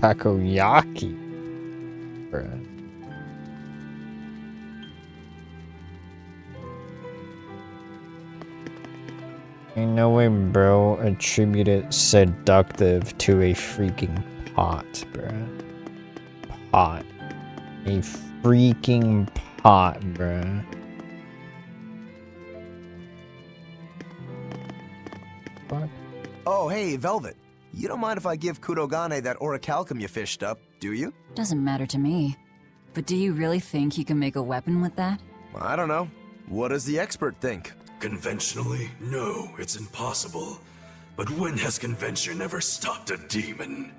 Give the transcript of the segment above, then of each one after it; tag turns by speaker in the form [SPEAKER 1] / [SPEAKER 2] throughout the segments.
[SPEAKER 1] Takoyaki. Bruh. Ain't no way, bro, attributed seductive to a freaking pot, bruh. Pot. A freaking pot, bruh. What?
[SPEAKER 2] Oh, hey, Velvet. You don't mind if I give Kurogane that orichalcum you fished up, do you?
[SPEAKER 3] Doesn't matter to me. But do you really think you can make a weapon with that?
[SPEAKER 2] I don't know. What does the expert think?
[SPEAKER 4] Conventionally, no, it's impossible. But when has convention ever stopped a demon?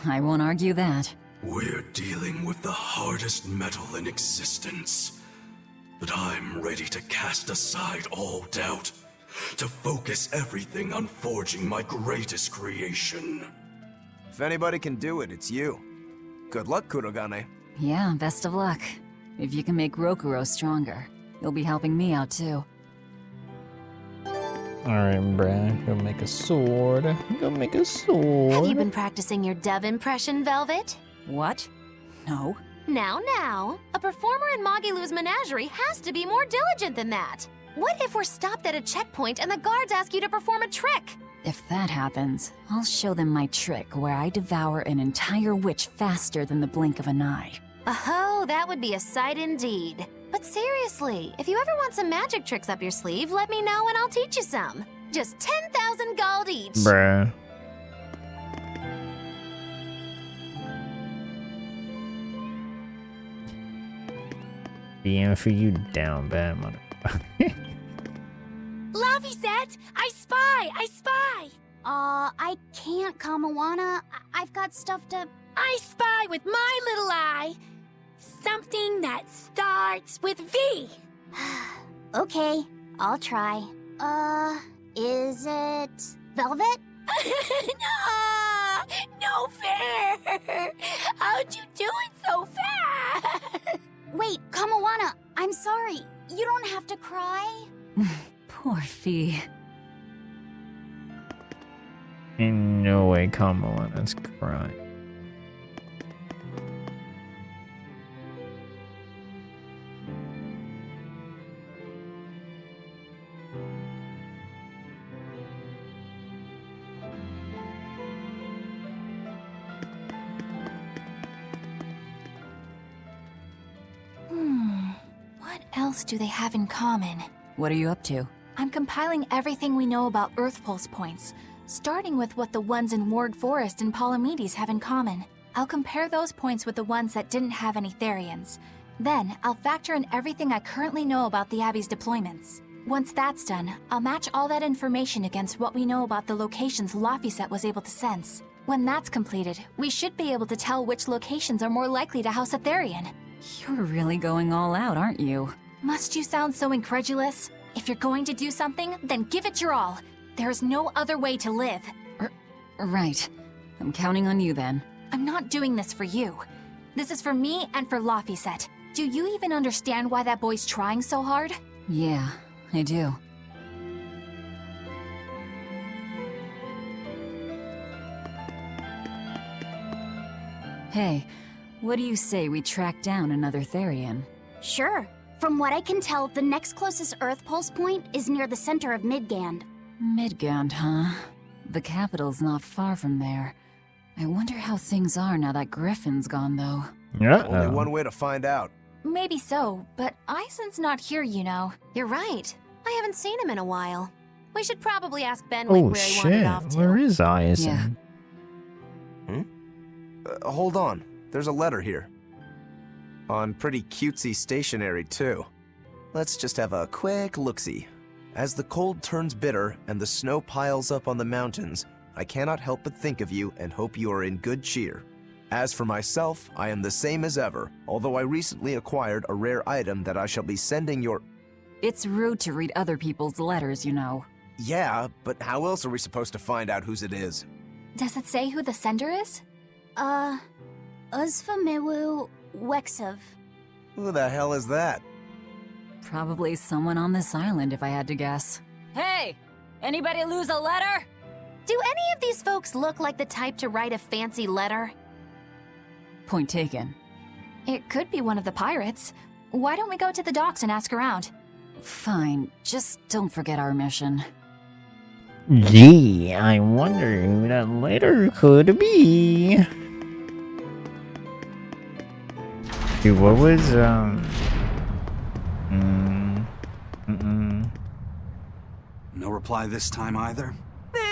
[SPEAKER 3] I won't argue that.
[SPEAKER 4] We're dealing with the hardest metal in existence. But I'm ready to cast aside all doubt, to focus everything on forging my greatest creation.
[SPEAKER 2] If anybody can do it, it's you. Good luck, Kurogane.
[SPEAKER 3] Yeah, best of luck. If you can make Rokuro stronger, you'll be helping me out too.
[SPEAKER 1] Alright, bruh. Go make a sword. Go make a sword.
[SPEAKER 5] Have you been practicing your dove impression, Velvet?
[SPEAKER 3] What? No.
[SPEAKER 5] Now. A performer in Magilou's menagerie has to be more diligent than that. What if we're stopped at a checkpoint and the guards ask you to perform a trick?
[SPEAKER 3] If that happens, I'll show them my trick where I devour an entire witch faster than the blink of an eye.
[SPEAKER 5] Oh, that would be a sight indeed. But seriously, if you ever want some magic tricks up your sleeve, let me know and I'll teach you some. Just 10,000 gold each.
[SPEAKER 1] Bruh. Being for you down bad, motherfucker.
[SPEAKER 6] Laviset! I spy!
[SPEAKER 7] I can't, Kamawana. I've got stuff to...
[SPEAKER 6] I spy with my little eye. Something that starts with V.
[SPEAKER 7] Okay, I'll try. Is it... Velvet?
[SPEAKER 6] No fair! How'd you do it so fast?
[SPEAKER 7] Wait, Kamawana, I'm sorry. You don't have to cry.
[SPEAKER 3] Poor Fee.
[SPEAKER 1] In no way Kamala's crying.
[SPEAKER 5] What else do they have in common?
[SPEAKER 3] What are you up to?
[SPEAKER 5] I'm compiling everything we know about Earth Pulse points, starting with what the ones in Ward Forest and Palamedes have in common. I'll compare those points with the ones that didn't have any Therians. Then, I'll factor in everything I currently know about the Abbey's deployments. Once that's done, I'll match all that information against what we know about the locations Laphicet was able to sense. When that's completed, we should be able to tell which locations are more likely to house a Therian.
[SPEAKER 3] You're really going all out, aren't you?
[SPEAKER 5] Must you sound so incredulous? If you're going to do something, then give it your all. There's no other way to live.
[SPEAKER 3] Right. I'm counting on you then.
[SPEAKER 5] I'm not doing this for you. This is for me and for Laphicet. Do you even understand why that boy's trying so hard?
[SPEAKER 3] Yeah, I do. Hey, what do you say we track down another Therian?
[SPEAKER 7] Sure. From what I can tell, the next closest Earth Pulse point is near the center of Midgand.
[SPEAKER 3] Midgand, huh? The capital's not far from there. I wonder how things are now that Griffin's gone, though.
[SPEAKER 1] Yeah.
[SPEAKER 2] Only one way to find out.
[SPEAKER 5] Maybe so, but Eisen's not here, you know. You're right. I haven't seen him in a while. We should probably ask Benwick
[SPEAKER 1] Oh
[SPEAKER 5] where he wandered
[SPEAKER 1] shit,
[SPEAKER 5] off to.
[SPEAKER 1] where is Eisen?
[SPEAKER 3] Yeah.
[SPEAKER 2] Hold on. There's a letter here. On pretty cutesy stationery, too. Let's just have a quick look-see. As the cold turns bitter and the snow piles up on the mountains, I cannot help but think of you and hope you are in good cheer. As for myself, I am the same as ever, although I recently acquired a rare item that I shall be sending your...
[SPEAKER 3] It's rude to read other people's letters, you know.
[SPEAKER 2] Yeah, but how else are we supposed to find out whose it is?
[SPEAKER 5] Does it say who the sender is?
[SPEAKER 7] Uzfamiwu Wexov.
[SPEAKER 2] Who the hell is that?
[SPEAKER 3] Probably someone on this island, if I had to guess. Hey! Anybody lose a letter?
[SPEAKER 5] Do any of these folks look like the type to write a fancy letter?
[SPEAKER 3] Point taken.
[SPEAKER 5] It could be one of the pirates. Why don't we go to the docks and ask around?
[SPEAKER 3] Fine, just don't forget our mission.
[SPEAKER 1] Gee, I wonder who that letter could be. Dude, what was,
[SPEAKER 8] No reply this time either?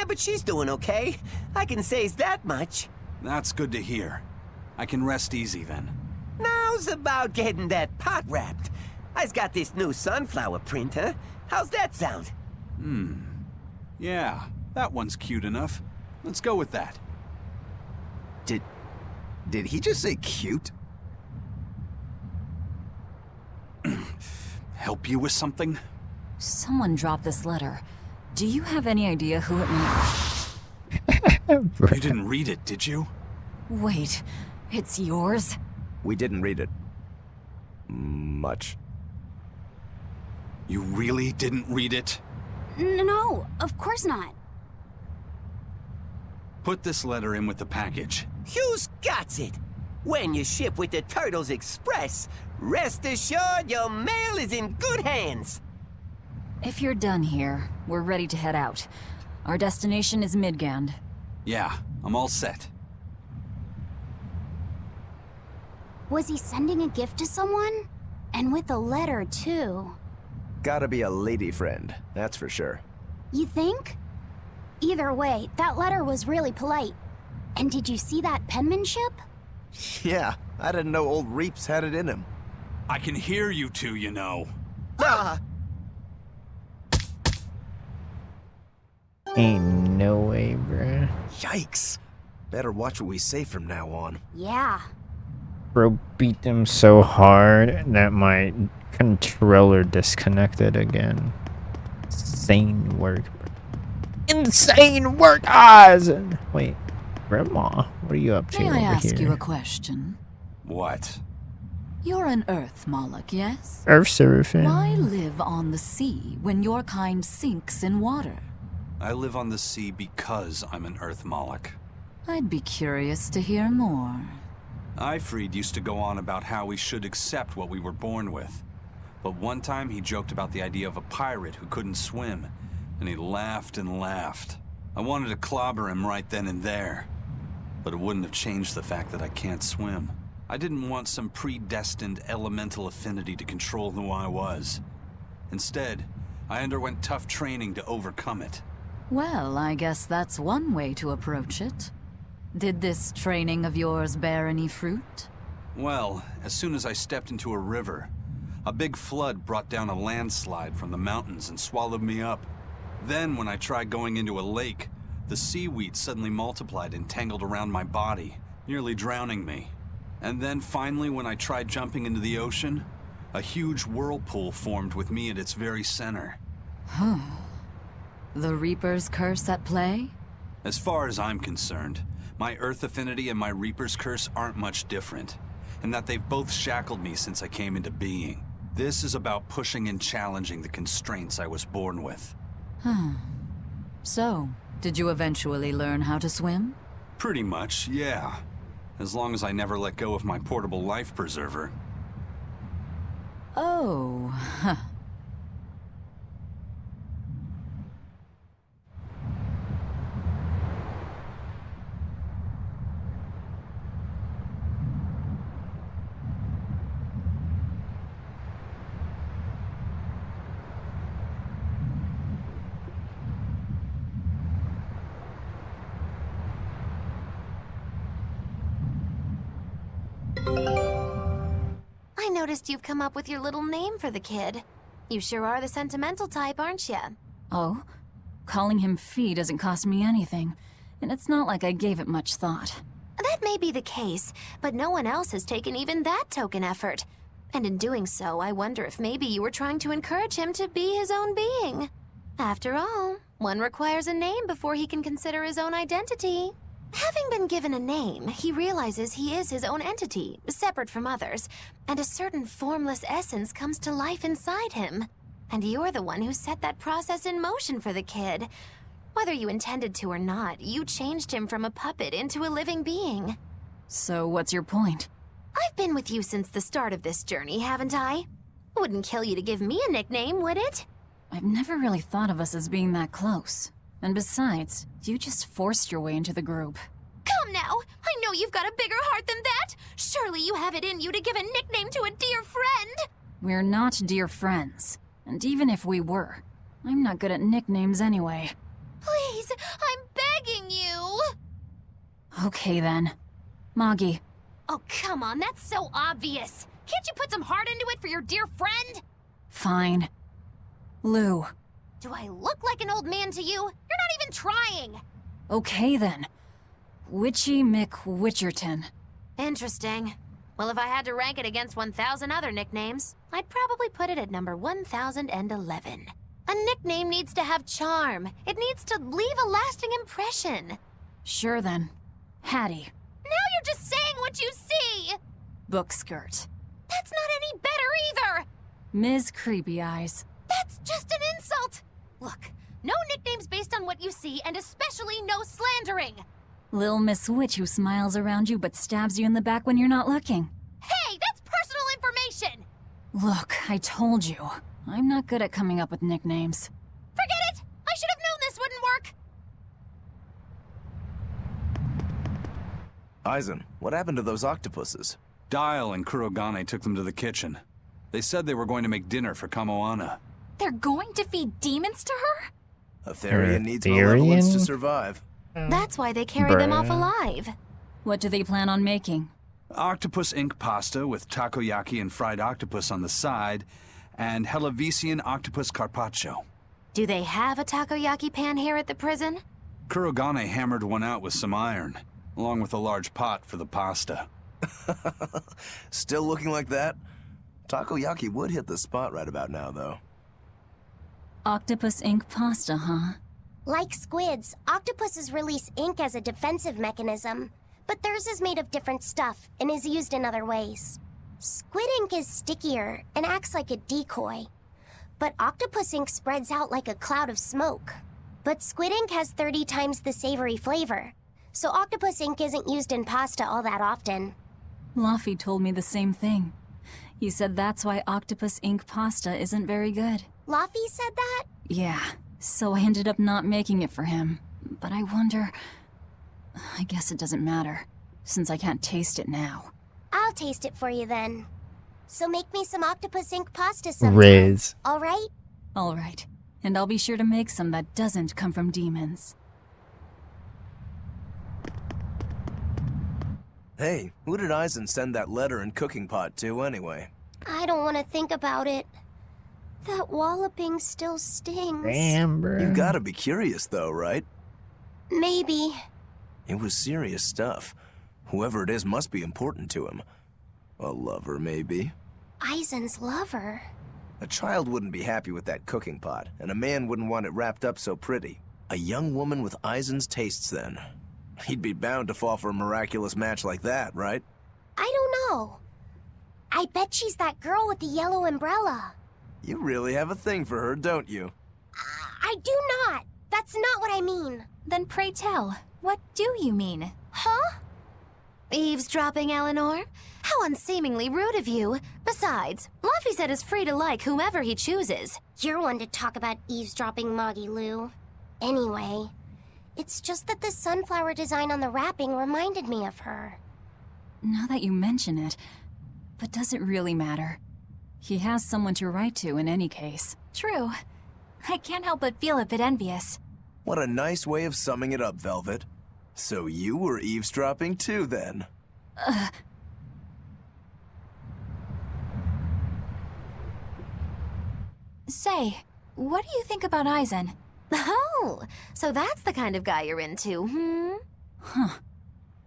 [SPEAKER 9] But she's doing okay. I can say's that much.
[SPEAKER 8] That's good to hear. I can rest easy then.
[SPEAKER 9] Now's about getting that pot wrapped. I's got this new sunflower printer. How's that sound?
[SPEAKER 8] Yeah, that one's cute enough. Let's go with that.
[SPEAKER 2] Did he just say cute?
[SPEAKER 8] Help you with something?
[SPEAKER 3] Someone dropped this letter. Do you have any idea who it may...
[SPEAKER 8] You didn't read it, did you?
[SPEAKER 3] Wait, it's yours?
[SPEAKER 2] We didn't read it. Much.
[SPEAKER 8] You really didn't read it?
[SPEAKER 7] No, of course not.
[SPEAKER 8] Put this letter in with the package.
[SPEAKER 9] Who's got it? When you ship with the Turtles Express, rest assured your mail is in good hands.
[SPEAKER 3] If you're done here, we're ready to head out. Our destination is Midgand.
[SPEAKER 8] Yeah, I'm all set.
[SPEAKER 7] Was he sending a gift to someone? And with a letter, too.
[SPEAKER 2] Gotta be a lady friend, that's for sure.
[SPEAKER 7] You think? Either way, that letter was really polite. And did you see that penmanship?
[SPEAKER 2] Yeah, I didn't know old Reeps had it in him.
[SPEAKER 8] I can hear you two, you know.
[SPEAKER 1] Ain't no way, bruh.
[SPEAKER 2] Yikes. Better watch what we say from now on.
[SPEAKER 7] Yeah.
[SPEAKER 1] Bro beat them so hard that my controller disconnected again. Insane work. Insane work, Oz! Wait, Grandma, what are you up to
[SPEAKER 3] May I
[SPEAKER 1] over
[SPEAKER 3] ask
[SPEAKER 1] here?
[SPEAKER 3] you a question?
[SPEAKER 8] What?
[SPEAKER 3] You're an Earth Moloch, yes?
[SPEAKER 1] Earth surfing.
[SPEAKER 3] Why live on the sea when your kind sinks in water?
[SPEAKER 8] I live on the sea because I'm an Earth Moloch.
[SPEAKER 3] I'd be curious to hear more.
[SPEAKER 8] Ifrid used to go on about how we should accept what we were born with. But one time he joked about the idea of a pirate who couldn't swim, and he laughed and laughed. I wanted to clobber him right then and there, but it wouldn't have changed the fact that I can't swim. I didn't want some predestined elemental affinity to control who I was. Instead, I underwent tough training to overcome it.
[SPEAKER 3] Well, I guess that's one way to approach it. Did this training of yours bear any fruit?
[SPEAKER 8] Well, as soon as I stepped into a river, a big flood brought down a landslide from the mountains and swallowed me up. Then, when I tried going into a lake, the seaweed suddenly multiplied and tangled around my body, nearly drowning me. And then finally, when I tried jumping into the ocean, a huge whirlpool formed with me at its very center.
[SPEAKER 3] The Reaper's curse at play?
[SPEAKER 8] As far as I'm concerned, my Earth affinity and my Reaper's curse aren't much different, in that they've both shackled me since I came into being. This is about pushing and challenging the constraints I was born with.
[SPEAKER 3] So, did you eventually learn how to swim?
[SPEAKER 8] Pretty much, yeah. As long as I never let go of my portable life preserver.
[SPEAKER 3] Oh,
[SPEAKER 10] I noticed you've come up with your little name for the kid. You sure are the sentimental type, aren't you?
[SPEAKER 3] Oh? Calling him Fee doesn't cost me anything, and it's not like I gave it much thought.
[SPEAKER 10] That may be the case, but no one else has taken even that token effort. And in doing so, I wonder if maybe you were trying to encourage him to be his own being. After all, one requires a name before he can consider his own identity. Having been given a name, he realizes he is his own entity, separate from others, and a certain formless essence comes to life inside him. And you're the one who set that process in motion for the kid. Whether you intended to or not, you changed him from a puppet into a living being.
[SPEAKER 3] So what's your point?
[SPEAKER 10] I've been with you since the start of this journey, haven't I? Wouldn't kill you to give me a nickname, would it?
[SPEAKER 3] I've never really thought of us as being that close. And besides, you just forced your way into the group.
[SPEAKER 10] Come now! I know you've got a bigger heart than that! Surely you have it in you to give a nickname to a dear friend!
[SPEAKER 3] We're not dear friends. And even if we were, I'm not good at nicknames anyway.
[SPEAKER 10] Please, I'm begging you!
[SPEAKER 3] Okay then. Moggy.
[SPEAKER 10] Oh, come on, that's so obvious! Can't you put some heart into it for your dear friend?
[SPEAKER 3] Fine. Lou.
[SPEAKER 10] Do I look like an old man to you? You're not even trying!
[SPEAKER 3] Okay then. Witchy McWitcherton.
[SPEAKER 10] Interesting. Well, if I had to rank it against 1,000 other nicknames, I'd probably put it at number 1,011. A nickname needs to have charm. It needs to leave a lasting impression.
[SPEAKER 3] Sure then. Hattie.
[SPEAKER 10] Now you're just saying what you see!
[SPEAKER 3] Book skirt.
[SPEAKER 10] That's not any better either!
[SPEAKER 3] Ms. Creepy Eyes.
[SPEAKER 10] That's just an insult! Look, no nicknames based on what you see, and especially no slandering!
[SPEAKER 3] Lil Miss Witch who smiles around you but stabs you in the back when you're not looking.
[SPEAKER 10] Hey, that's personal information!
[SPEAKER 3] Look, I told you. I'm not good at coming up with nicknames.
[SPEAKER 10] Forget it! I should have known this wouldn't work!
[SPEAKER 2] Aizen, what happened to those octopuses?
[SPEAKER 8] Dial and Kurogane took them to the kitchen. They said they were going to make dinner for Kamoana.
[SPEAKER 5] They're going to feed demons to her?
[SPEAKER 2] A Therian needs malevolence to survive.
[SPEAKER 10] That's why they carry them off alive.
[SPEAKER 3] What do they plan on making?
[SPEAKER 8] Octopus ink pasta with takoyaki and fried octopus on the side, and Hellavesian octopus carpaccio.
[SPEAKER 10] Do they have a takoyaki pan here at the prison?
[SPEAKER 8] Kurogane hammered one out with some iron, along with a large pot for the pasta.
[SPEAKER 2] Still looking like that? Takoyaki would hit the spot right about now, though.
[SPEAKER 3] Octopus ink pasta, huh?
[SPEAKER 7] Like squids, octopuses release ink as a defensive mechanism, but theirs is made of different stuff and is used in other ways. Squid ink is stickier and acts like a decoy, but octopus ink spreads out like a cloud of smoke. But squid ink has 30 times the savory flavor, so octopus ink isn't used in pasta all that often.
[SPEAKER 3] Luffy told me the same thing. He said that's why octopus ink pasta isn't very good.
[SPEAKER 7] Luffy said that?
[SPEAKER 3] Yeah, so I ended up not making it for him. But I wonder... I guess it doesn't matter, since I can't taste it now.
[SPEAKER 7] I'll taste it for you then. So make me some octopus ink pasta sometime.
[SPEAKER 1] Riz.
[SPEAKER 7] All right?
[SPEAKER 3] All right. And I'll be sure to make some that doesn't come from demons.
[SPEAKER 2] Hey, who did Aizen send that letter and cooking pot to, anyway?
[SPEAKER 7] I don't want to think about it. That walloping still stings.
[SPEAKER 1] Damn, bro.
[SPEAKER 2] You gotta be curious, though, right?
[SPEAKER 7] Maybe.
[SPEAKER 2] It was serious stuff. Whoever it is must be important to him. A lover, maybe.
[SPEAKER 7] Aizen's lover.
[SPEAKER 2] A child wouldn't be happy with that cooking pot, and a man wouldn't want it wrapped up so pretty. A young woman with Aizen's tastes, then. He'd be bound to fall for a miraculous match like that, right?
[SPEAKER 7] I don't know. I bet she's that girl with the yellow umbrella.
[SPEAKER 2] You really have a thing for her, don't you?
[SPEAKER 7] I do not. That's not what I mean.
[SPEAKER 5] Then pray tell, what do you mean?
[SPEAKER 7] Huh?
[SPEAKER 10] Eavesdropping, Eleanor? How unseemingly rude of you. Besides, Luffy said is free to like whomever he chooses.
[SPEAKER 7] You're one to talk about eavesdropping, Moggy Lou. Anyway, it's just that the sunflower design on the wrapping reminded me of her.
[SPEAKER 3] Now that you mention it, but does it really matter? He has someone to write to in any case.
[SPEAKER 5] True. I can't help but feel a bit envious.
[SPEAKER 2] What a nice way of summing it up, Velvet. So you were eavesdropping too, then?
[SPEAKER 5] Say, what do you think about Aizen?
[SPEAKER 10] Oh, so that's the kind of guy you're into, hmm?
[SPEAKER 3] Huh.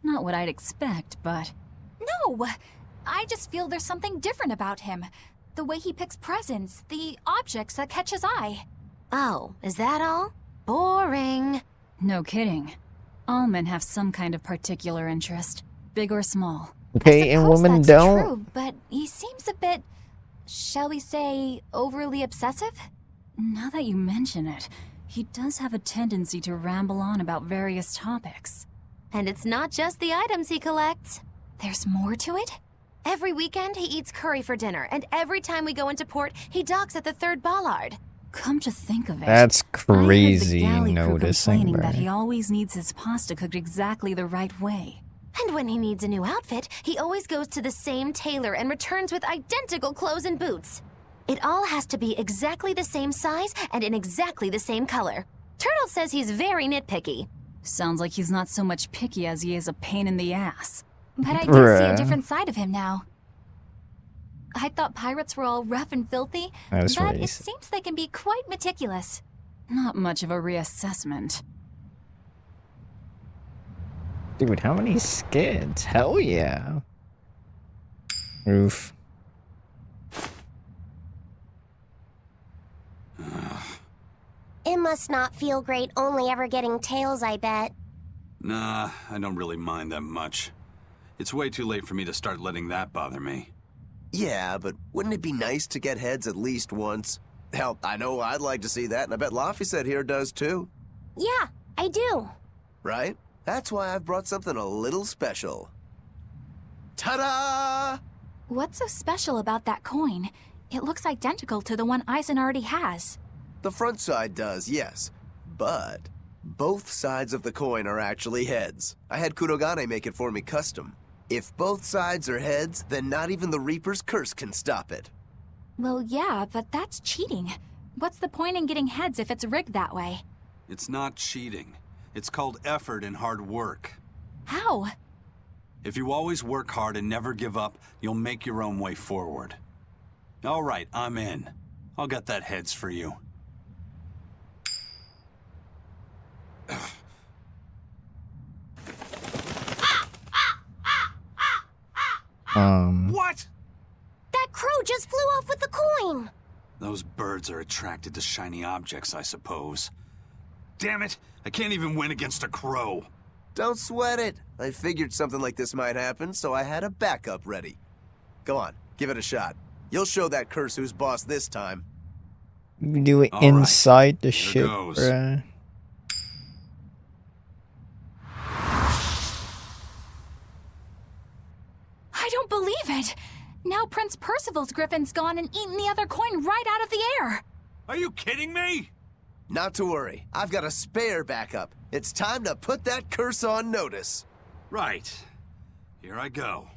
[SPEAKER 3] Not what I'd expect, but...
[SPEAKER 5] No! I just feel there's something different about him. The way he picks presents, the objects that catch his eye.
[SPEAKER 10] Oh, is that all? Boring.
[SPEAKER 3] No kidding. All men have some kind of particular interest, big or small.
[SPEAKER 1] Okay, and
[SPEAKER 5] Suppose
[SPEAKER 1] women
[SPEAKER 5] that's
[SPEAKER 1] don't.
[SPEAKER 5] True, but he seems a bit, shall we say, overly obsessive?
[SPEAKER 3] Now that you mention it, he does have a tendency to ramble on about various topics.
[SPEAKER 10] And it's not just the items he collects.
[SPEAKER 5] There's more to it?
[SPEAKER 10] Every weekend, he eats curry for dinner, and every time we go into port, he docks at the 3rd bollard.
[SPEAKER 3] Come to think of it,
[SPEAKER 1] That's crazy
[SPEAKER 3] I heard the galley crew
[SPEAKER 1] noticing,
[SPEAKER 3] complaining that he
[SPEAKER 1] right?
[SPEAKER 3] always needs his pasta cooked exactly the right way.
[SPEAKER 10] And when he needs a new outfit, he always goes to the same tailor and returns with identical clothes and boots. It all has to be exactly the same size and in exactly the same color. Turtle says he's very nitpicky.
[SPEAKER 3] Sounds like he's not so much picky as he is a pain in the ass.
[SPEAKER 5] But I do see a
[SPEAKER 1] Bruh.
[SPEAKER 5] different side of him now. I thought pirates were all rough and filthy,
[SPEAKER 1] That's
[SPEAKER 5] but
[SPEAKER 1] what
[SPEAKER 5] it
[SPEAKER 1] he
[SPEAKER 5] seems they can be quite meticulous.
[SPEAKER 3] Not much of a reassessment.
[SPEAKER 1] Dude, how many skids? Hell yeah. Oof.
[SPEAKER 7] It must not feel great only ever getting tails, I bet.
[SPEAKER 8] Nah, I don't really mind that much. It's way too late for me to start letting that bother me.
[SPEAKER 2] Yeah, but wouldn't it be nice to get heads at least once? Hell, I know I'd like to see that, and I bet Laphicet here does too.
[SPEAKER 7] Yeah, I do.
[SPEAKER 2] Right? That's why I've brought something a little special. Ta-da!
[SPEAKER 5] What's so special about that coin? It looks identical to the one Eisen already has.
[SPEAKER 2] The front side does, yes. But both sides of the coin are actually heads. I had Kurogane make it for me custom. If both sides are heads, then not even the Reaper's curse can stop it.
[SPEAKER 5] Well, yeah, but that's cheating. What's the point in getting heads if it's rigged that way?
[SPEAKER 8] It's not cheating. It's called effort and hard work.
[SPEAKER 5] How?
[SPEAKER 8] If you always work hard and never give up, you'll make your own way forward. All right, I'm in. I'll get that heads for you. What?
[SPEAKER 7] That crow just flew off with the coin!
[SPEAKER 8] Those birds are attracted to shiny objects, I suppose. Damn it! I can't even win against a crow.
[SPEAKER 2] Don't sweat it. I figured something like this might happen, so I had a backup ready. Go on, give it a shot. You'll show that curse who's boss this time.
[SPEAKER 1] You can do it
[SPEAKER 8] All right,
[SPEAKER 1] inside the
[SPEAKER 8] here
[SPEAKER 1] ship,
[SPEAKER 8] goes.
[SPEAKER 1] bruh.
[SPEAKER 5] I don't believe it! Now Prince Percival's griffin's gone and eaten the other coin right out of the air!
[SPEAKER 8] Are you kidding me?
[SPEAKER 2] Not to worry, I've got a spare backup. It's time to put that curse on notice.
[SPEAKER 8] Right. Here I go.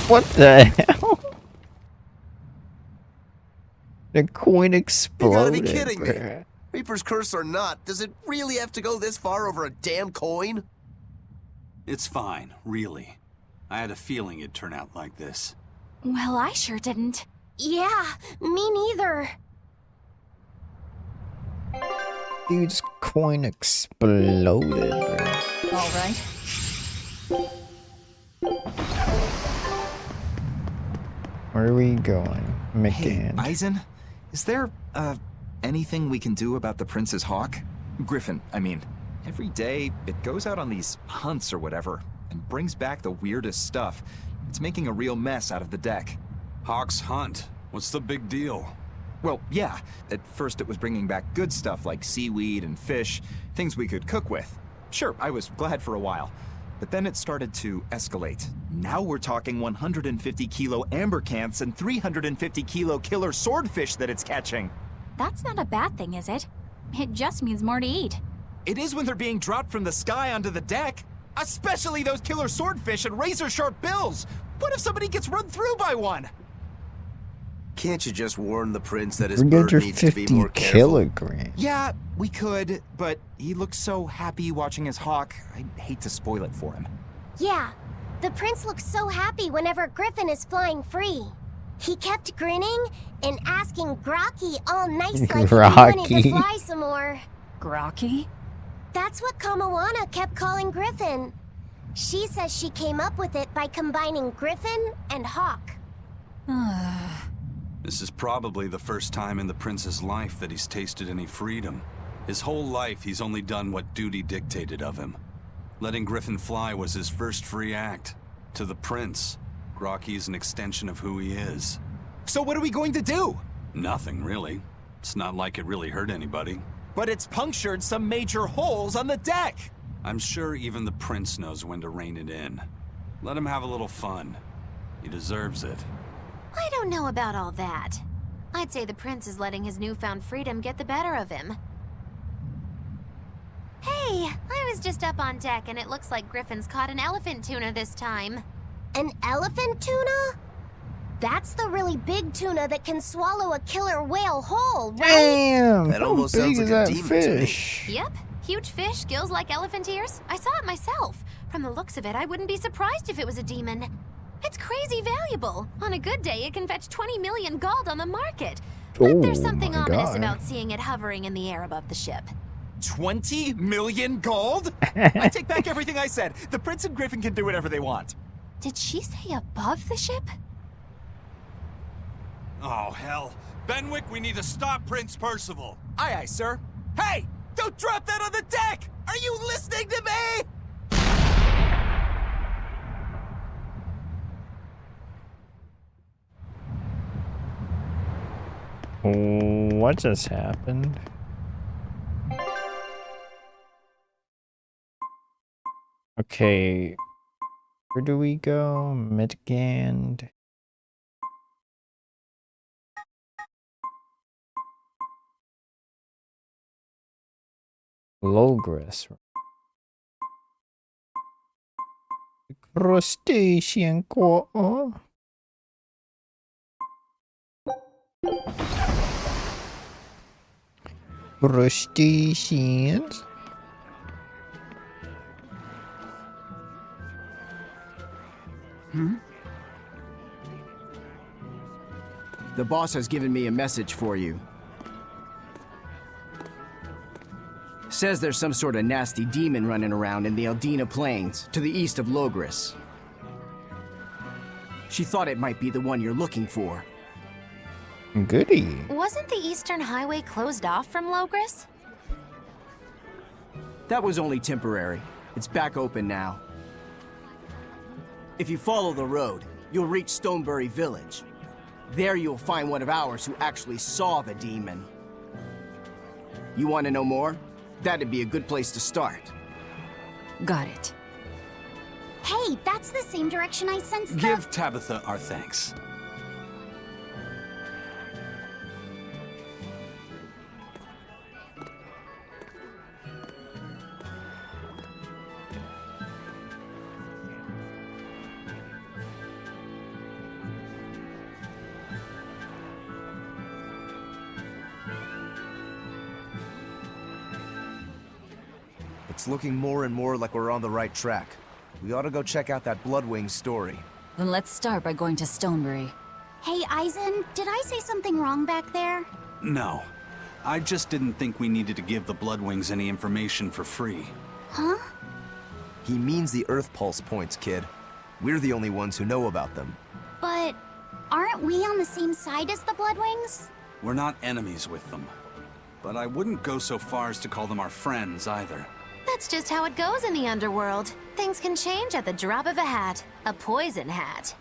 [SPEAKER 1] What the hell? The coin
[SPEAKER 2] You
[SPEAKER 1] exploded.
[SPEAKER 2] gotta be kidding me.
[SPEAKER 1] bruh.
[SPEAKER 2] Reaper's curse or not, does it really have to go this far over a damn coin?
[SPEAKER 8] It's fine, really. I had a feeling it'd turn out like this.
[SPEAKER 5] Well, I sure didn't.
[SPEAKER 7] Yeah, me neither.
[SPEAKER 1] Dude's coin exploded, bruh.
[SPEAKER 3] All right.
[SPEAKER 1] Where are we going?
[SPEAKER 11] Hey,
[SPEAKER 1] McGann.
[SPEAKER 11] Eisen, is there, anything we can do about the Prince's hawk? Griffin, I mean. Every day, it goes out on these hunts or whatever, and brings back the weirdest stuff. It's making a real mess out of the deck.
[SPEAKER 8] Hawk's hunt. What's the big deal?
[SPEAKER 11] Well, yeah, at first it was bringing back good stuff like seaweed and fish, things we could cook with. Sure, I was glad for a while. But then it started to escalate. Now we're talking 150 kilo ambercants and 350 kilo killer swordfish that it's catching.
[SPEAKER 5] That's not a bad thing, is it? It just means more to eat.
[SPEAKER 11] It is when they're being dropped from the sky onto the deck. Especially those killer swordfish and razor-sharp bills. What if somebody gets run through by one?
[SPEAKER 2] Can't you just warn the prince that his
[SPEAKER 1] Forget
[SPEAKER 2] bird
[SPEAKER 1] your
[SPEAKER 2] needs to be
[SPEAKER 1] 50
[SPEAKER 2] more careful?
[SPEAKER 1] kilograms.
[SPEAKER 11] Yeah, we could, but he looks so happy watching his hawk. I'd hate to spoil it for him.
[SPEAKER 7] Yeah, the prince looks so happy whenever Griffin is flying free. He kept grinning and asking Grocky all nice like he wanted to
[SPEAKER 1] Grocky.
[SPEAKER 7] fly some more.
[SPEAKER 3] Grocky?
[SPEAKER 7] That's what Kamawana kept calling Griffin. She says she came up with it by combining Griffin and Hawk.
[SPEAKER 8] This is probably the first time in the prince's life that he's tasted any freedom. His whole life, he's only done what duty dictated of him. Letting Griffin fly was his first free act. To the prince, Grocky's an extension of who he is.
[SPEAKER 11] So what are we going to do?
[SPEAKER 8] Nothing, really. It's not like it really hurt anybody.
[SPEAKER 11] but it's punctured some major holes on the deck.
[SPEAKER 8] I'm sure even the prince knows when to rein it in. Let him have a little fun. He deserves it.
[SPEAKER 10] I don't know about all that. I'd say the prince is letting his newfound freedom get the better of him. Hey, I was just up on deck and it looks like Griffin's caught an elephant tuna this time.
[SPEAKER 7] An elephant tuna? That's the really big tuna that can swallow a killer whale whole, right?
[SPEAKER 1] Damn!
[SPEAKER 2] That
[SPEAKER 1] how
[SPEAKER 2] almost
[SPEAKER 1] big
[SPEAKER 2] sounds
[SPEAKER 1] is
[SPEAKER 2] like a
[SPEAKER 1] that
[SPEAKER 2] demon to me.
[SPEAKER 1] fish?
[SPEAKER 10] Yep, huge fish, gills like elephant ears. I saw it myself. From the looks of it, I wouldn't be surprised if it was a demon. It's crazy valuable. On a good day, it can fetch 20 million gold on the market. But there's something
[SPEAKER 1] my
[SPEAKER 10] ominous
[SPEAKER 1] God.
[SPEAKER 10] about seeing it hovering in the air above the ship.
[SPEAKER 11] 20 million gold? I take back everything I said. The prince and Griffin can do whatever they want.
[SPEAKER 10] Did she say above the ship?
[SPEAKER 8] Oh, hell. Benwick, we need to stop Prince Percival.
[SPEAKER 11] Aye, aye, sir. Hey! Don't drop that on the deck! Are you listening to me?
[SPEAKER 1] What just happened? Okay, where do we go? Midgand. Logris. Crustacean core. Crustaceans.
[SPEAKER 12] The boss has given me a message for you. Says there's some sort of nasty demon running around in the Eldina Plains, to the east of Logris. She thought it might be the one you're looking for.
[SPEAKER 1] Goody.
[SPEAKER 10] Wasn't the Eastern Highway closed off from Logris?
[SPEAKER 12] That was only temporary. It's back open now. If you follow the road, you'll reach Stonebury Village. There you'll find one of ours who actually saw the demon. You want to know more? That'd be a good place to start.
[SPEAKER 3] Got it.
[SPEAKER 7] Hey, that's the same direction I sensed the...
[SPEAKER 8] Give Tabitha our thanks.
[SPEAKER 2] It's looking more and more like we're on the right track. We ought to go check out that Bloodwing story.
[SPEAKER 3] Then let's start by going to Stonebury.
[SPEAKER 7] Hey, Eisen, did I say something wrong back there?
[SPEAKER 8] No. I just didn't think we needed to give the Bloodwings any information for free.
[SPEAKER 7] Huh?
[SPEAKER 2] He means the Earth Pulse points, kid. We're the only ones who know about them.
[SPEAKER 7] But aren't we on the same side as the Bloodwings?
[SPEAKER 8] We're not enemies with them. But I wouldn't go so far as to call them our friends either.
[SPEAKER 10] That's just how it goes in the underworld. Things can change at the drop of a hat. A poison hat.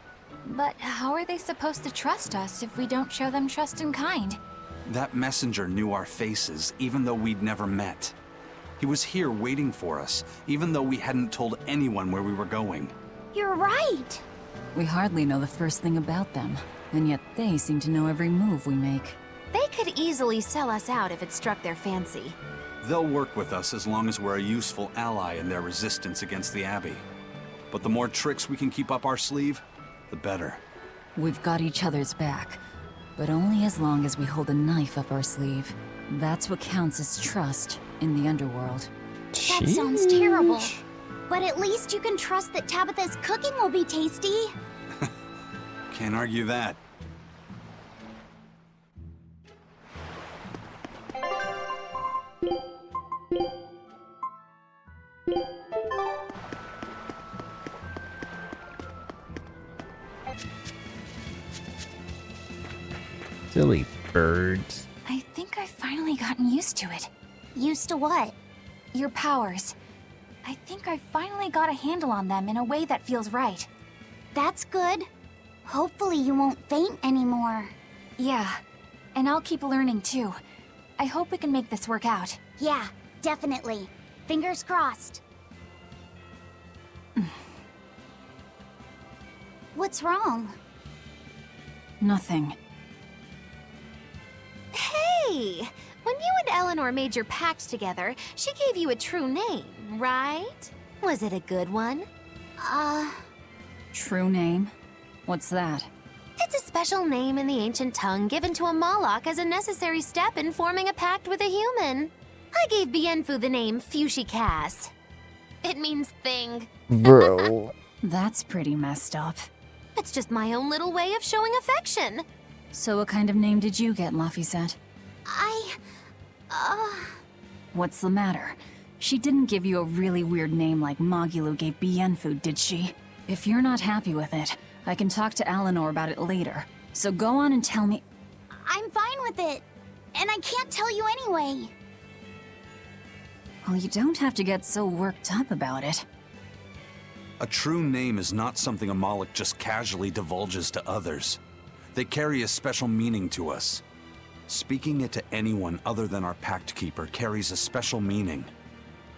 [SPEAKER 5] But how are they supposed to trust us if we don't show them trust in kind?
[SPEAKER 8] That messenger knew our faces, even though we'd never met. He was here waiting for us, even though we hadn't told anyone where we were going.
[SPEAKER 7] You're right.
[SPEAKER 3] We hardly know the first thing about them, and yet they seem to know every move we make.
[SPEAKER 10] They could easily sell us out if it struck their fancy.
[SPEAKER 8] They'll work with us as long as we're a useful ally in their resistance against the Abbey. But the more tricks we can keep up our sleeve, the better.
[SPEAKER 3] We've got each other's back, but only as long as we hold a knife up our sleeve. That's what counts as trust in the underworld.
[SPEAKER 7] That sounds terrible. But at least you can trust that Tabitha's cooking will be tasty.
[SPEAKER 8] Can't argue that.
[SPEAKER 1] Silly birds.
[SPEAKER 5] I think I've finally gotten used to it.
[SPEAKER 7] Used to what?
[SPEAKER 5] Your powers. I think I've finally got a handle on them in a way that feels right.
[SPEAKER 7] That's good. Hopefully you won't faint anymore.
[SPEAKER 5] Yeah, and I'll keep learning too. I hope we can make this work out.
[SPEAKER 7] Yeah, definitely. Fingers crossed. What's wrong?
[SPEAKER 3] Nothing.
[SPEAKER 10] Hey! When you and Eleanor made your pact together, she gave you a true name, right? Was it a good one?
[SPEAKER 3] True name? What's that?
[SPEAKER 10] It's a special name in the ancient tongue given to a Moloch as a necessary step in forming a pact with a human. I gave Bienfu the name Fushicast. It means thing.
[SPEAKER 1] Bro.
[SPEAKER 3] That's pretty messed up.
[SPEAKER 10] It's just my own little way of showing affection.
[SPEAKER 3] So what kind of name did you get, Laphicet? What's the matter? She didn't give you a really weird name like Magilou gave Bienfu, did she? If you're not happy with it, I can talk to Eleanor about it later. So go on and tell me.
[SPEAKER 7] I'm fine with it. And I can't tell you anyway.
[SPEAKER 3] Well, you don't have to get so worked up about it.
[SPEAKER 8] A true name is not something a Moloch just casually divulges to others. They carry a special meaning to us. Speaking it to anyone other than our Pact Keeper carries a special meaning.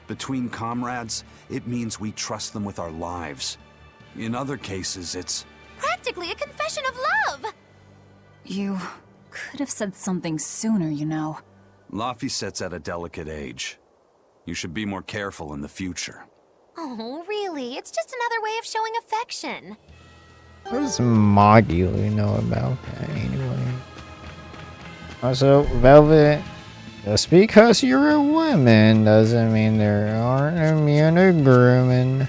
[SPEAKER 8] Between comrades, it means we trust them with our lives. In other cases, it's
[SPEAKER 10] practically a confession of love!
[SPEAKER 3] You could have said something sooner, you know.
[SPEAKER 8] Laphicet's at a delicate age. You should be more careful in the future.
[SPEAKER 10] Oh, really? It's just another way of showing affection.
[SPEAKER 1] What does Magilou know about that anyway? Also, Velvet, just because you're a woman doesn't mean there aren't immune to grooming.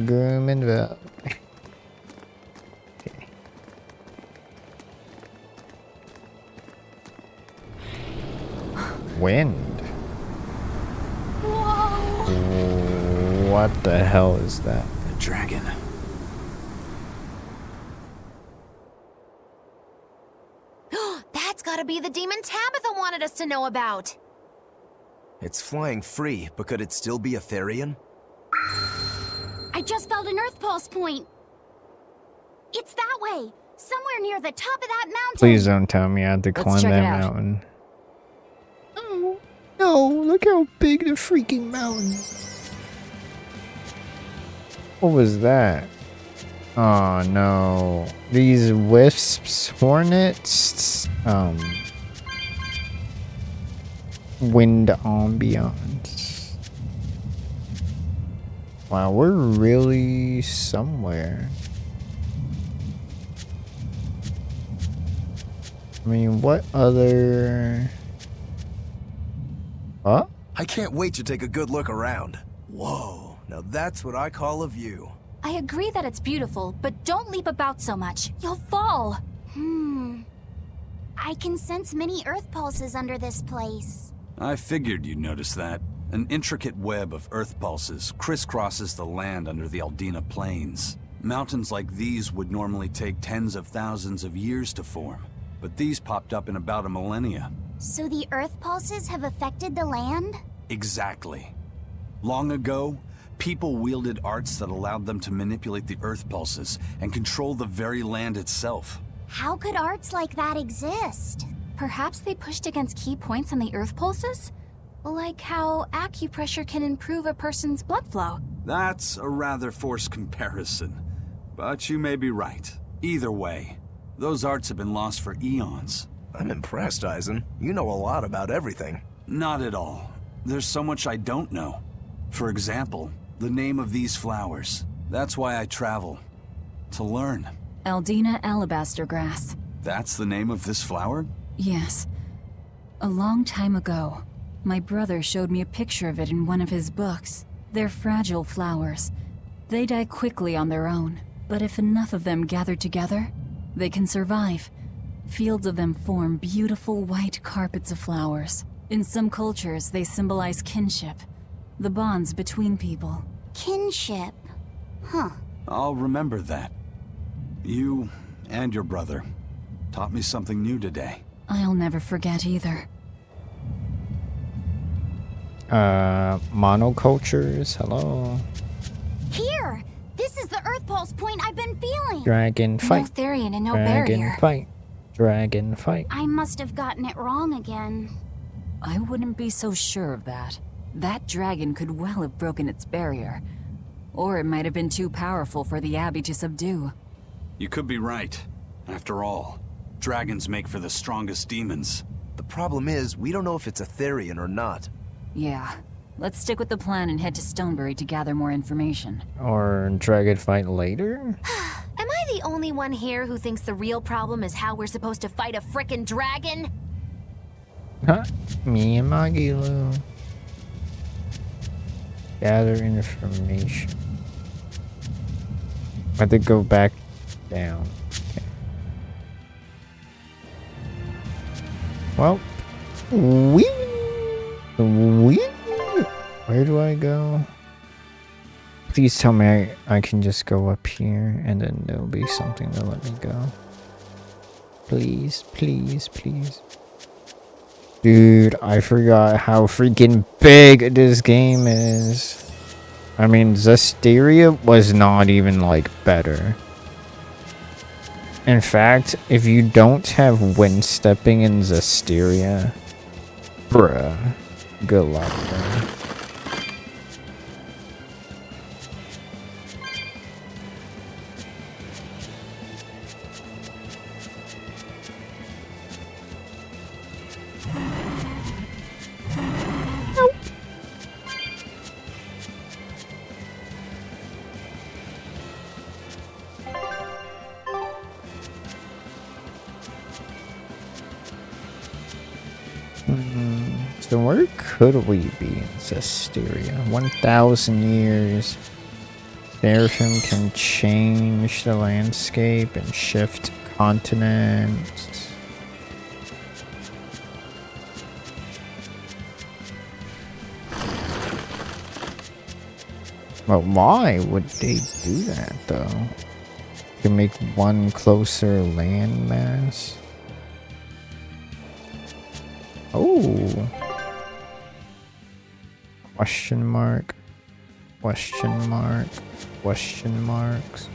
[SPEAKER 1] Grooming Velvet. Okay. Wind.
[SPEAKER 10] Whoa!
[SPEAKER 1] What the hell is that?
[SPEAKER 8] A dragon.
[SPEAKER 10] That's gotta be the demon Tabitha wanted us to know about.
[SPEAKER 2] It's flying free, but could it still be a Therian?
[SPEAKER 7] I just felt an Earth Pulse point. It's that way. Somewhere near the top of that mountain.
[SPEAKER 1] Please don't tell me I have to
[SPEAKER 3] Let's
[SPEAKER 1] climb
[SPEAKER 3] check it
[SPEAKER 1] that
[SPEAKER 3] out.
[SPEAKER 1] mountain. Oh, no, look how big the freaking mountain is. What was that? Oh no. These wisps, hornets, wind ambiance. Wow, we're really somewhere. I mean, what other... Huh?
[SPEAKER 2] I can't wait to take a good look around. Whoa, now that's what I call a view.
[SPEAKER 5] I agree that it's beautiful, but don't leap about so much. You'll fall.
[SPEAKER 7] I can sense many Earth pulses under this place.
[SPEAKER 8] I figured you'd notice that. An intricate web of earth pulses crisscrosses the land under the Aldina Plains. Mountains like these would normally take tens of thousands of years to form, but these popped up in about a millennia.
[SPEAKER 7] So the Earth pulses have affected the land?
[SPEAKER 8] Exactly. Long ago, people wielded arts that allowed them to manipulate the earth pulses and control the very land itself.
[SPEAKER 7] How could arts like that exist?
[SPEAKER 5] Perhaps they pushed against key points on the Earth pulses? Like how acupressure can improve a person's blood flow.
[SPEAKER 8] That's a rather forced comparison, but you may be right. Either way, those arts have been lost for eons.
[SPEAKER 2] I'm impressed, Eisen. You know a lot about everything.
[SPEAKER 8] Not at all. There's so much I don't know. For example, the name of these flowers. That's why I travel. To learn.
[SPEAKER 3] Aldina alabaster grass.
[SPEAKER 8] That's the name of this flower?
[SPEAKER 3] Yes. A long time ago, my brother showed me a picture of it in one of his books. They're fragile flowers. They die quickly on their own, but if enough of them gather together, they can survive. Fields of them form beautiful white carpets of flowers. In some cultures, they symbolize kinship, the bonds between people.
[SPEAKER 7] Kinship. Huh.
[SPEAKER 8] I'll remember that. You and your brother taught me something new today.
[SPEAKER 3] I'll never forget either.
[SPEAKER 1] Monocultures, hello.
[SPEAKER 7] Here! This is the Earth Pulse point I've been feeling!
[SPEAKER 1] Dragon
[SPEAKER 5] No
[SPEAKER 1] fight.
[SPEAKER 5] Therian and no
[SPEAKER 1] Dragon
[SPEAKER 5] barrier.
[SPEAKER 1] fight. Dragon fight.
[SPEAKER 6] I must have gotten it wrong again.
[SPEAKER 3] I wouldn't be so sure of that. That dragon could well have broken its barrier. Or it might have been too powerful for the Abbey to subdue.
[SPEAKER 8] You could be right. After all, dragons make for the strongest demons.
[SPEAKER 2] The problem is, we don't know if it's a Therian or not.
[SPEAKER 3] Yeah. Let's stick with the plan and head to Stonebury to gather more information.
[SPEAKER 1] Or dragon fight later?
[SPEAKER 10] Am I the only one here who thinks the real problem is how we're supposed to fight a frickin' dragon?
[SPEAKER 1] Huh? Me and Magilu. Gather information. I have to go back down. Okay. Well, where do I go? Please tell me I can just go up here and then there'll be something to let me go. Please, please, please. Dude, I forgot how freaking big this game is. I mean, Zestiria was not even, like, better. In fact, if you don't have wind stepping in Zestiria, bruh, good luck, bro. So where could we be in Zestiria? 1,000 years. Seraphim can change the landscape and shift continents. Well, why would they do that though? To make one closer landmass? Oh. Question mark. Question mark. Question marks.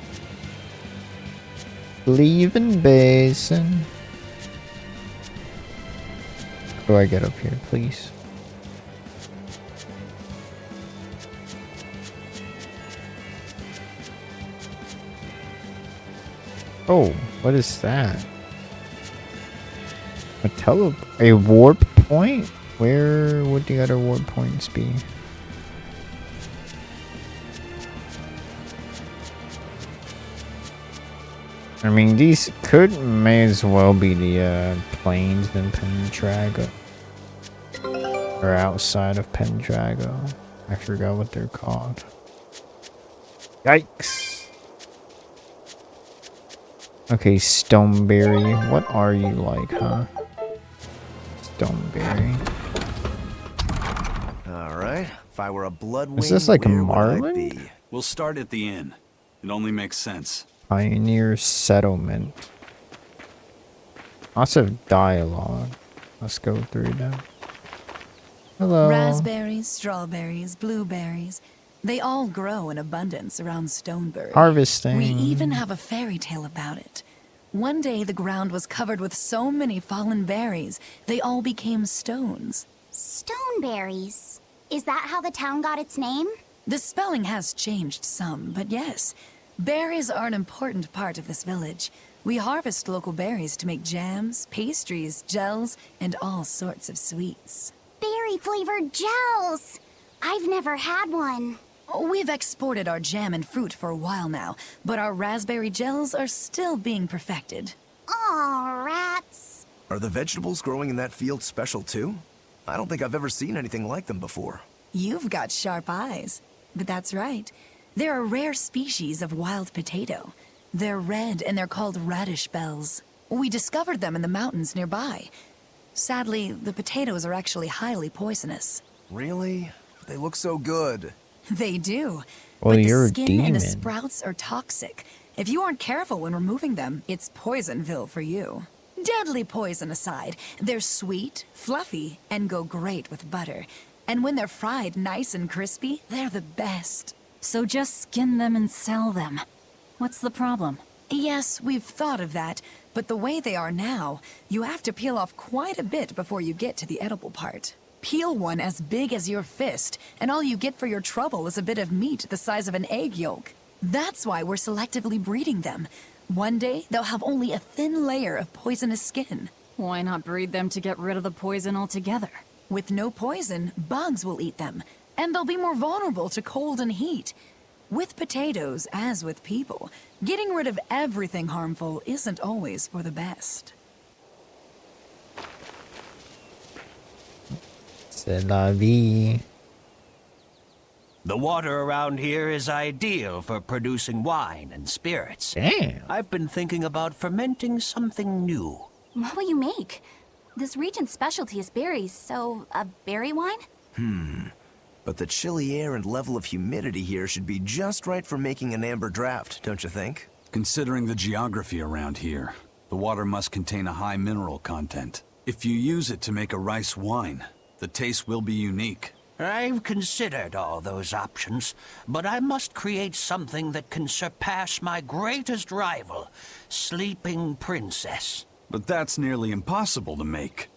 [SPEAKER 1] Leaving basin. How do I get up here, please? Oh, what is that? A warp point? Where would the other warp points be? I mean, these may as well be the plains in Pendrago. Or outside of Pendrago. I forgot what they're called. Yikes. Okay, Stoneberry. What are you like, huh? Stoneberry.
[SPEAKER 2] Alright, if I were a bloodwing,
[SPEAKER 1] Is this like a
[SPEAKER 2] where would I
[SPEAKER 1] Marlin?
[SPEAKER 2] be?
[SPEAKER 8] We'll start at the inn. It only makes sense.
[SPEAKER 1] Pioneer settlement. Lots of dialogue. Let's go through them. Hello.
[SPEAKER 13] Raspberries, strawberries, blueberries. They all grow in abundance around Stonebury.
[SPEAKER 1] Harvesting.
[SPEAKER 13] We even have a fairy tale about it. One day the ground was covered with so many fallen berries, they all became stones.
[SPEAKER 6] Stoneberries. Is that how the town got its name?
[SPEAKER 13] The spelling has changed some, but yes. Berries are an important part of this village. We harvest local berries to make jams, pastries, gels, and all sorts of sweets.
[SPEAKER 6] Berry-flavored gels! I've never had one.
[SPEAKER 13] We've exported our jam and fruit for a while now, but our raspberry gels are still being perfected.
[SPEAKER 6] Aw, rats.
[SPEAKER 2] Are the vegetables growing in that field special too? I don't think I've ever seen anything like them before.
[SPEAKER 13] You've got sharp eyes. But that's right. They're a rare species of wild potato. They're red and they're called radish bells. We discovered them in the mountains nearby. Sadly, the potatoes are actually highly poisonous.
[SPEAKER 2] Really? They look so good.
[SPEAKER 13] They do.
[SPEAKER 1] Well,
[SPEAKER 13] but
[SPEAKER 1] you're
[SPEAKER 13] the
[SPEAKER 1] a
[SPEAKER 13] skin
[SPEAKER 1] demon.
[SPEAKER 13] and the sprouts are toxic. If you aren't careful when removing them, it's Poisonville for you. Deadly poison aside, they're sweet, fluffy, and go great with butter. And when they're fried nice and crispy, they're the best.
[SPEAKER 3] So just skin them and sell them. What's the problem?
[SPEAKER 13] Yes, we've thought of that, But the way they are now, you have to peel off quite a bit before you get to the edible part. Peel one as big as your fist, and all you get for your trouble is a bit of meat the size of an egg yolk. That's why we're selectively breeding them. One day, they'll have only a thin layer of poisonous skin.
[SPEAKER 3] Why not breed them to get rid of the poison altogether?
[SPEAKER 13] With no poison, bugs will eat them, and they'll be more vulnerable to cold and heat. With potatoes, as with people, getting rid of everything harmful isn't always for the best.
[SPEAKER 1] C'est la vie.
[SPEAKER 14] The water around here is ideal for producing wine and spirits.
[SPEAKER 1] Damn.
[SPEAKER 14] I've been thinking about fermenting something new.
[SPEAKER 5] What will you make? This region's specialty is berries, so a berry wine?
[SPEAKER 2] But the chilly air and level of humidity here should be just right for making an amber draft, don't you think?
[SPEAKER 8] Considering the geography around here, the water must contain a high mineral content. If you use it to make a rice wine, the taste will be unique.
[SPEAKER 14] I've considered all those options, but I must create something that can surpass my greatest rival, Sleeping Princess.
[SPEAKER 8] But that's nearly impossible to make.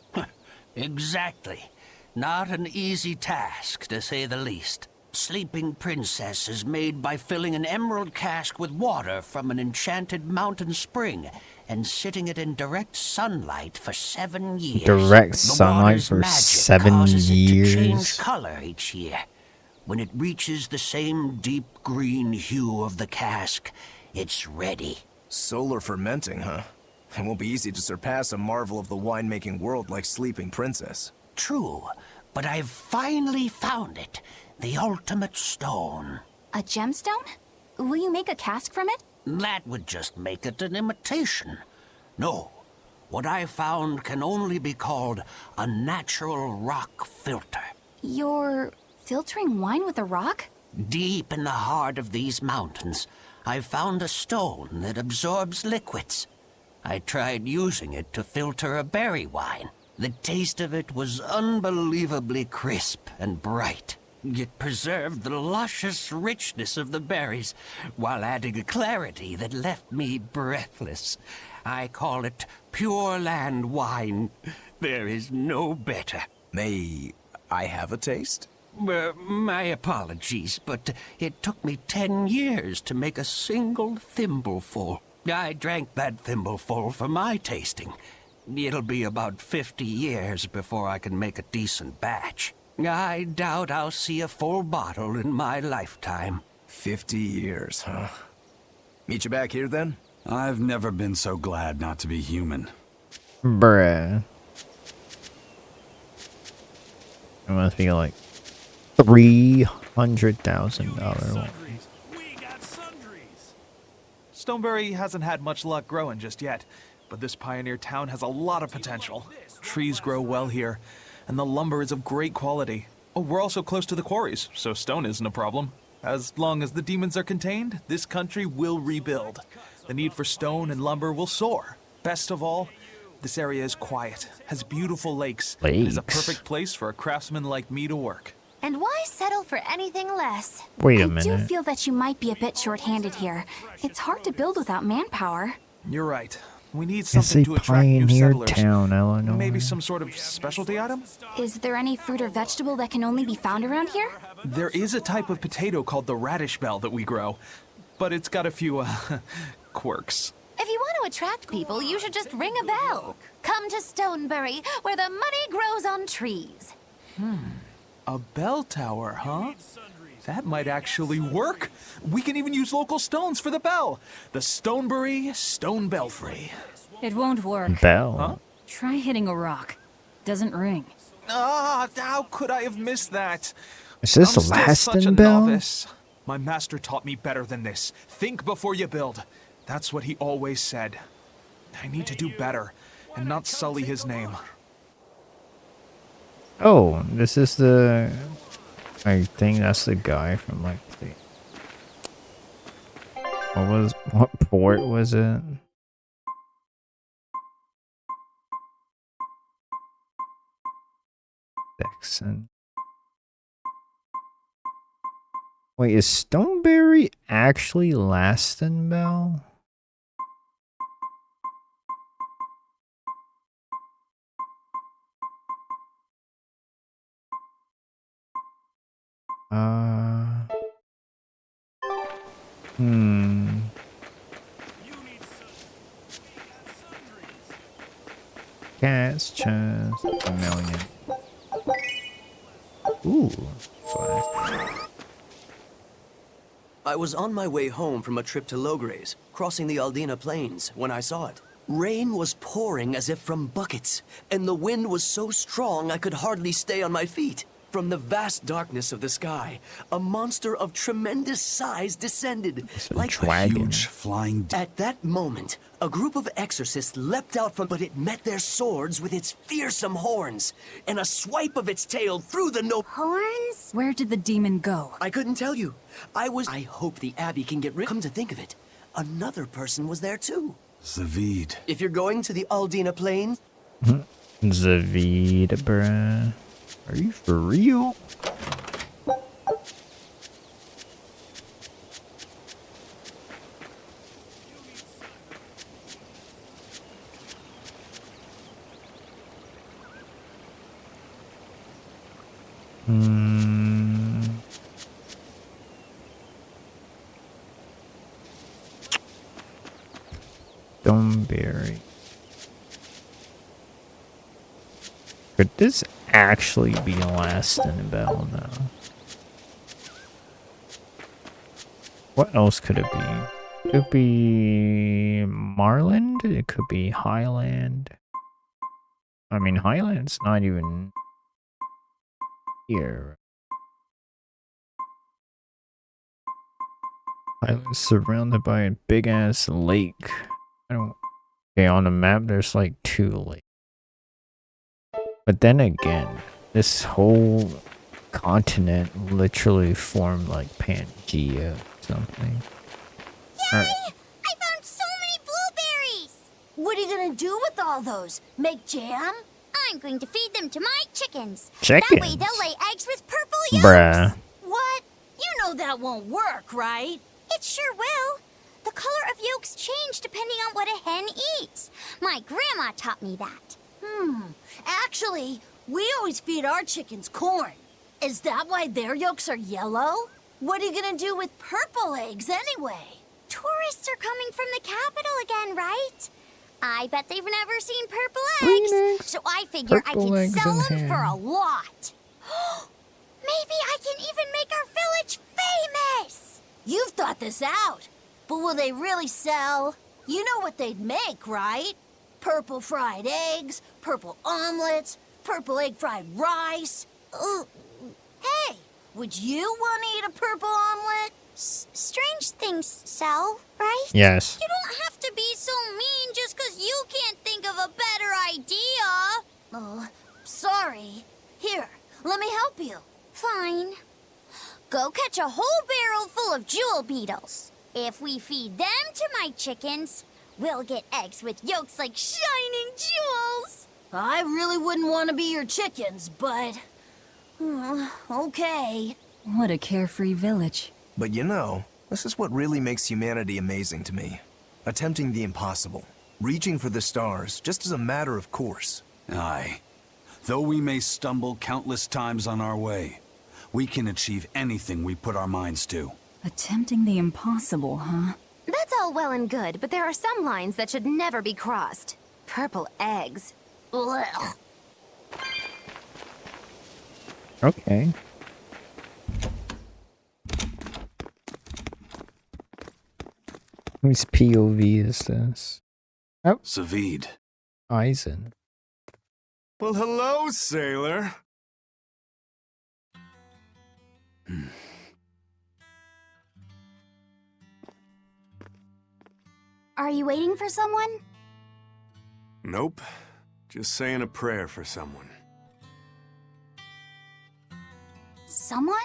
[SPEAKER 14] Exactly. Not an easy task, to say the least. Sleeping Princess is made by filling an emerald cask with water from an enchanted mountain spring and sitting it in direct sunlight for 7 years.
[SPEAKER 1] Direct sunlight for 7 years?
[SPEAKER 14] It to change color each year. When it reaches the same deep green hue of the cask, it's ready.
[SPEAKER 2] Solar fermenting, huh? It won't be easy to surpass a marvel of the winemaking world like Sleeping Princess.
[SPEAKER 14] True, but I've finally found it. The ultimate stone.
[SPEAKER 5] A gemstone? Will you make a cask from it?
[SPEAKER 14] That would just make it an imitation. No, what I found can only be called a natural rock filter.
[SPEAKER 5] You're filtering wine with a rock?
[SPEAKER 14] Deep in the heart of these mountains, I found a stone that absorbs liquids. I tried using it to filter a berry wine. The taste of it was unbelievably crisp and bright. It preserved the luscious richness of the berries, while adding a clarity that left me breathless. I call it Pure Land wine. There is no better.
[SPEAKER 2] May I have a taste?
[SPEAKER 14] My apologies, but it took me 10 years to make a single thimbleful. I drank that thimbleful for my tasting. It'll be about 50 years before I can make a decent batch. I doubt I'll see a full bottle in my lifetime.
[SPEAKER 2] 50 years, huh? Meet you back here, then?
[SPEAKER 8] I've never been so glad not to be human.
[SPEAKER 1] Bruh. It must be like $300,000 one.
[SPEAKER 15] Stoneberry hasn't had much luck growing just yet, but this pioneer town has a lot of potential. Trees grow well here, and the lumber is of great quality. Oh, we're also close to the quarries, so stone isn't a problem. As long as the demons are contained, this country will rebuild. The need for stone and lumber will soar. Best of all, this area is quiet, has beautiful lakes, and is a perfect place for a craftsman like me to work.
[SPEAKER 10] And why settle for anything less?
[SPEAKER 1] Wait a
[SPEAKER 5] I
[SPEAKER 1] minute.
[SPEAKER 5] do feel that you might be a bit short-handed here. It's hard to build without manpower.
[SPEAKER 15] You're right. We need
[SPEAKER 1] It's a
[SPEAKER 15] something to attract new
[SPEAKER 1] pioneer
[SPEAKER 15] settlers.
[SPEAKER 1] town, Illinois.
[SPEAKER 15] Maybe some sort of specialty item?
[SPEAKER 5] Is there any fruit or vegetable that can only be found around here?
[SPEAKER 15] There is a type of potato called the radish bell that we grow, but it's got a few, quirks.
[SPEAKER 10] If you want to attract people, you should just ring a bell. Come to Stoneberry, where the money grows on trees.
[SPEAKER 15] A bell tower, huh? That might actually work. We can even use local stones for the bell. The Stoneberry Stone Belfry.
[SPEAKER 3] It won't work.
[SPEAKER 1] Bell.
[SPEAKER 15] Huh?
[SPEAKER 3] Try hitting a rock. Doesn't ring.
[SPEAKER 15] Ah, how could I have missed that?
[SPEAKER 1] Is this
[SPEAKER 15] I'm still such a
[SPEAKER 1] Lastonbell?
[SPEAKER 15] novice. My master taught me better than this. Think before you build. That's what he always said. I need to do better and not sully his name.
[SPEAKER 1] Oh, this is the... I think that's the guy from like the... What port was it? Dixon. Wait, is Stoneberry actually Lastonbell? Cat's chest. A million. Ooh.
[SPEAKER 16] I was on my way home from a trip to Logres, crossing the Aldina Plains, when I saw it. Rain was pouring as if from buckets, and the wind was so strong I could hardly stay on my feet. From the vast darkness of the sky, a monster of tremendous size descended, like
[SPEAKER 8] a huge flying...
[SPEAKER 16] At that moment, a group of exorcists leapt out from... But it met their swords with its fearsome horns, and a swipe of its tail through the
[SPEAKER 3] Horns? Where did the demon go?
[SPEAKER 16] I couldn't tell you. I hope the Abbey can get rid... Come to think of it, another person was there too.
[SPEAKER 8] Zavid.
[SPEAKER 16] If you're going to the Aldina Plains...
[SPEAKER 1] Zavid, bruh. Are you for real? Stoneberry. Could this actually be lastonbell now? What else could it be? It could be Marland. It could be Highland. I mean, Highland's not even here. Highland's surrounded by a big ass lake. I don't. Okay, on the map, there's like 2 lakes. But then again, this whole continent literally formed like Pangea or something.
[SPEAKER 6] Yay! I found so many blueberries!
[SPEAKER 17] What are you gonna do with all those? Make jam?
[SPEAKER 6] I'm going to feed them to my chickens.
[SPEAKER 1] Chickens?
[SPEAKER 6] That way they'll lay eggs with purple yolks.
[SPEAKER 1] Bruh.
[SPEAKER 17] What? You know that won't work, right?
[SPEAKER 6] It sure will. The color of yolks change depending on what a hen eats. My grandma taught me that.
[SPEAKER 17] Actually, we always feed our chickens corn. Is that why their yolks are yellow? What are you gonna do with purple eggs anyway?
[SPEAKER 6] Tourists are coming from the capital again, right? I bet they've never seen purple eggs, so I figure I can sell them for a lot. Maybe I can even make our village famous!
[SPEAKER 17] You've thought this out, but will they really sell? You know what they'd make, right? Purple fried eggs, purple omelets, purple egg fried rice. Hey, would you want to eat a purple omelet?
[SPEAKER 6] Strange things sell, right?
[SPEAKER 1] Yes.
[SPEAKER 6] You don't have to be so mean just because you can't think of a better idea.
[SPEAKER 17] Oh, sorry. Here, let me help you.
[SPEAKER 6] Fine. Go catch a whole barrel full of jewel beetles. If we feed them to my chickens, we'll get eggs with yolks like shining jewels.
[SPEAKER 17] I really wouldn't want to be your chickens, but... okay.
[SPEAKER 3] What a carefree village.
[SPEAKER 2] But you know, this is what really makes humanity amazing to me. Attempting the impossible. Reaching for the stars, just as a matter of course.
[SPEAKER 8] Aye. Though we may stumble countless times on our way, we can achieve anything we put our minds to.
[SPEAKER 3] Attempting the impossible, huh?
[SPEAKER 10] That's all well and good, but there are some lines that should never be crossed. Purple eggs. Ugh.
[SPEAKER 1] Okay. Whose POV is this? Oh.
[SPEAKER 8] Zavid.
[SPEAKER 1] Eisen.
[SPEAKER 18] Well, hello, sailor.
[SPEAKER 5] Are you waiting for someone?
[SPEAKER 18] Nope. Just saying a prayer for someone.
[SPEAKER 5] Someone?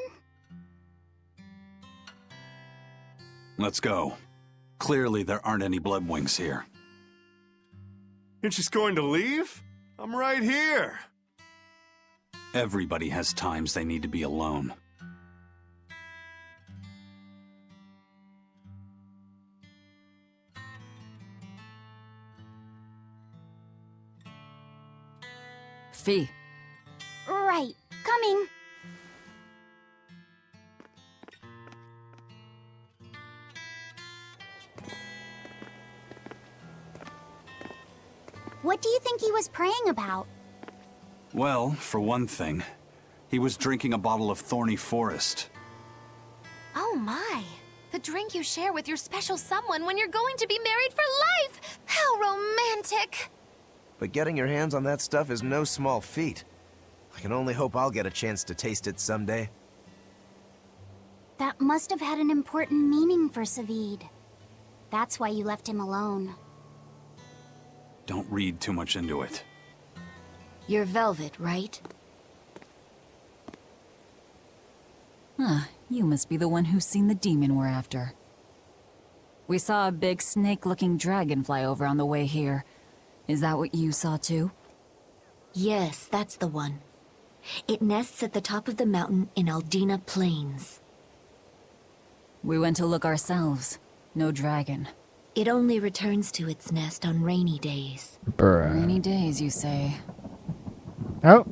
[SPEAKER 8] Let's go. Clearly there aren't any bloodwings here.
[SPEAKER 18] You're just going to leave? I'm right here.
[SPEAKER 8] Everybody has times they need to be alone.
[SPEAKER 3] Fee.
[SPEAKER 5] Right. Coming.
[SPEAKER 6] What do you think he was praying about?
[SPEAKER 8] Well, for one thing, he was drinking a bottle of thorny forest.
[SPEAKER 10] Oh my. The drink you share with your special someone when you're going to be married for life! How romantic!
[SPEAKER 2] But getting your hands on that stuff is no small feat. I can only hope I'll get a chance to taste it someday.
[SPEAKER 6] That must have had an important meaning for Savid. That's why you left him alone.
[SPEAKER 8] Don't read too much into it.
[SPEAKER 3] You're Velvet, right? Huh, you must be the one who's seen the demon we're after. We saw a big snake-looking dragon fly over on the way here. Is that what you saw too?
[SPEAKER 19] Yes, that's the one. It nests at the top of the mountain in Aldina Plains.
[SPEAKER 3] We went to look ourselves. No dragon.
[SPEAKER 19] It only returns to its nest on rainy days.
[SPEAKER 1] Bruh.
[SPEAKER 3] Rainy days, you say?
[SPEAKER 1] Oh.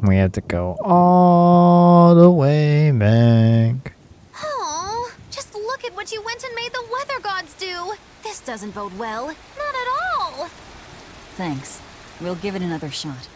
[SPEAKER 1] We had to go all the way back.
[SPEAKER 10] Oh, just look at what you went and made the weather gods do. This doesn't bode well. Not at all.
[SPEAKER 3] Thanks. We'll give it another shot.